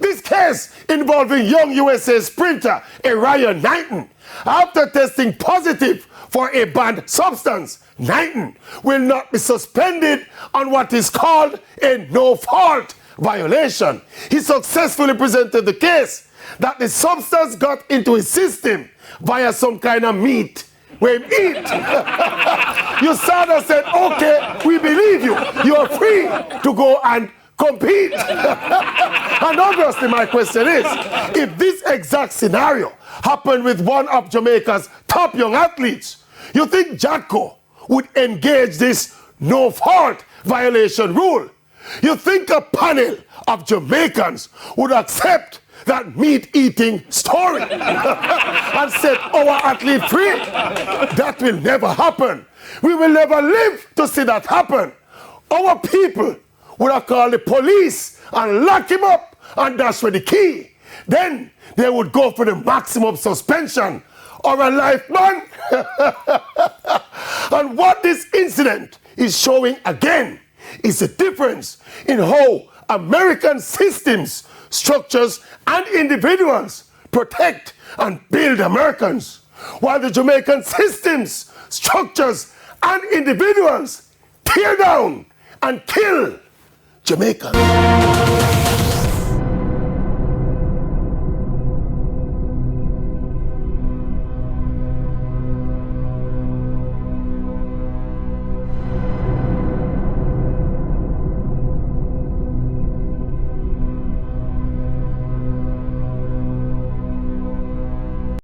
This case involving young USA sprinter Erriyon Knighton, after testing positive for a banned substance, Knighton will not be suspended on what is called a no-fault violation. He successfully presented the case that the substance got into his system via some kind of meat we eat. USADA said, okay, we believe you. You are free to go and compete. And obviously my question is, if this exact scenario happened with one of Jamaica's top young athletes, you think Jacko would engage this no-fault violation rule? You think a panel of Jamaicans would accept that meat-eating story and set our athlete free? That will never happen. We will never live to see that happen. Our people would have called the police and lock him up, and that's where the key. Then they would go for the maximum suspension or a life ban. And what this incident is showing again is the difference in how American systems, structures, and individuals protect and build Americans, while the Jamaican systems, structures, and individuals tear down and kill Jamaicans.